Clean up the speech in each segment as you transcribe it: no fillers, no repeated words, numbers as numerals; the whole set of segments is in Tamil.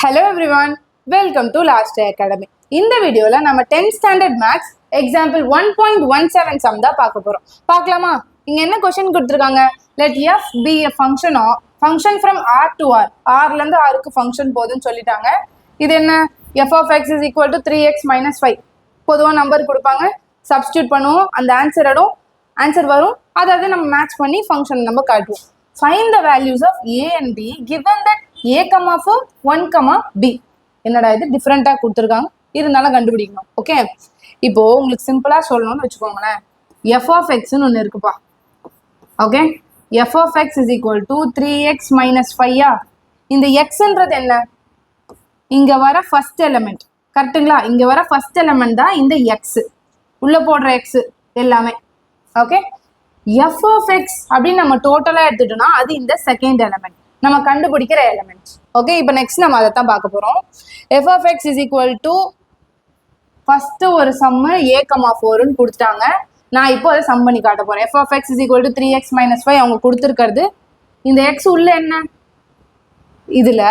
Hello everyone, welcome to Last Day Academy. இந்த வீடியோல நம்ம 10th standard maths example 1.17 sum தான் பார்க்க போறோம். பார்க்கலாமா? இங்க என்ன क्वेश्चन கொடுத்திருக்காங்க? Let f be a function from r to r. r ல இருந்து r க்கு ஃபங்க்ஷன் போகுதுன்னு சொல்லிட்டாங்க. இது என்ன? f of x is equal to 3x minus 5. பொதுவா நம்பர் கொடுப்பாங்க, சப்ஸ்டிட்யூட் பண்ணுவோம், அந்த ஆன்சர் வரும். அதாவது நம்ம மேட்ச் பண்ணி ஃபங்க்ஷன் நம்ம காட்டுவோம். Find the values of a and b given that a, 4, 1, b. என்னடா இது டிஃப்ரெண்டா கொடுத்துருக்காங்க, இருந்தாலும் கண்டுபிடிக்கணும். ஓகே, இப்போ உங்களுக்கு சிம்பிளா சொல்லணும்னு வச்சுக்கோங்களேன். f of x ன்னு ஒன்று இருக்குப்பா. Okay, f of x is equal to 3x minus 5. இந்த xன்றது என்ன? இங்க வர ஃபர்ஸ்ட் எலிமெண்ட், கரெக்டுங்களா? இங்க வர ஃபர்ஸ்ட் எலிமெண்ட் தான் இந்த x, உள்ள போடுற x எல்லாமே. ஓகே, f of x அப்படின்னு நம்ம டோட்டலா எடுத்துட்டோம்னா அது இந்த செகண்ட் எலிமெண்ட், நம்ம கண்டுபிடிக்கிற எலிமெண்ட். ஓகே, இப்போ நெக்ஸ்ட் நம்ம அதை தான் பார்க்க போறோம். f of x is equal to first ஒரு சம்மு a, 4ன்னு கொடுத்துட்டாங்க. நான் இப்போ அதை சம் பண்ணி காட்ட போறேன். f of x is equal to 3x minus 5 அவங்க கொடுத்துருக்கிறது. இந்த x உள்ள என்ன? இதுல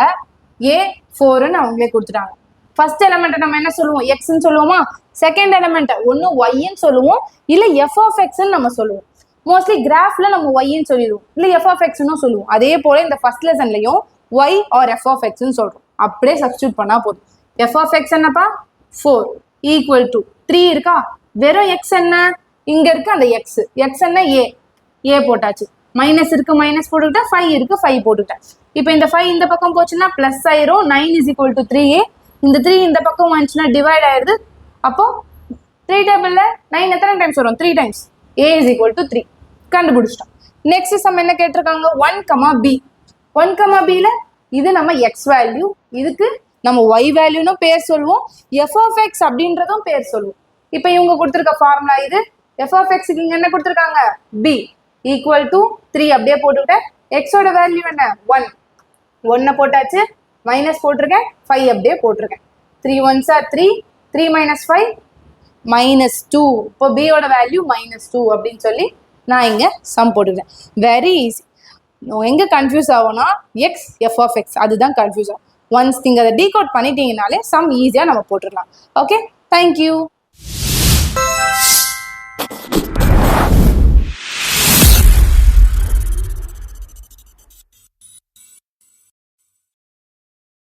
a, 4ன்னு அவங்களே கொடுத்துட்டாங்க. ஃபர்ஸ்ட் எலிமெண்ட் நம்ம என்ன சொல்லுவோம்? எக்ஸ்ன்னு சொல்லுவோமா? செகண்ட் எலிமெண்ட் ஒன்னு ஒய்ன்னு சொல்லுவோம், இல்ல எஃப் ஆஃப் எக்ஸ்ன்னு நம்ம சொல்லுவோம். மோஸ்ட்லி கிராஃப்ல நம்ம ஒய்ன்னு சொல்லிடுவோம், இல்ல எஃப் ஆஃப் எக்ஸ்ன்னு சொல்லுவோம். அதே போல இந்த ஃபர்ஸ்ட் லெசன்லயும் ஒய் ஆர் எஃப் ஆஃப் எக்ஸ்ன்னு சொல்றோம். அப்படியே சப்ஸ்டியூட் பண்ணா போதும். எஃப் ஆஃப் எக்ஸ் என்னப்பா? 4 ஈக்குவல் டு 3 இருக்கா? வெறும் எக்ஸ் என்ன? இங்க இருக்கு அந்த எக்ஸ். எக்ஸ் என்ன? ஏ போட்டாச்சு. மைனஸ் இருக்கு, மைனஸ் போட்டுக்கிட்டேன். 5 இருக்கு, 5 போட்டுக்கிட்டேன். இப்போ இந்த 5 இந்த பக்கம் போச்சுன்னா பிளஸ் ஆயிரும். 9 இஸ் ஈக்குவல் டு 3a. இந்த 3 இந்த பக்கம் வந்துச்சுன்னா டிவைட் ஆயிருது. அப்போ 3 டேபிள்ல 9 எத்தனை டைம்ஸ் வரும்? 3 times. a is equal to 3 கண்டுபிடிச்சிட்டோம். நெக்ஸ்ட் சம் என்ன கேட்டிருக்காங்க? 1, b. 1, bல இது நம்ம x வேல்யூ, இதுக்கு நம்ம y வேல்யூன்னு பேர் சொல்லுவோம், f of x அப்படின்றதும் பேர் சொல்லுவோம். இப்போ இவங்க கொடுத்துருக்க ஃபார்முலா இது. f of x இங்க என்ன கொடுத்துருக்காங்க? b ஈக்குவல் டு 3 அப்படியே போட்டுக்கிட்டேன். x ஓட வேல்யூ என்ன? 1 போட்டாச்சு, மைனஸ் போட்டிருக்கேன், 5 அப்படியே போட்டிருக்கேன். 3 1s are 3, 3 minus 5 -2. இப்போ b ஓட வேல்யூ -2 அப்படின்னு சொல்லி நான் இங்க சம் போட்டுக்கிறேன். Very easy. எங்க கன்ஃபியூஸ் ஆகும்னா எக்ஸ், எஃப் ஆஃப் எக்ஸ், அதுதான் கன்ஃபியூஸ் ஆகும். ஒன்ஸ் நீங்க அதை டீகோட் பண்ணிட்டீங்கனாலே சம் ஈஸியா நம்ம போட்டுடலாம். Okay, thank you.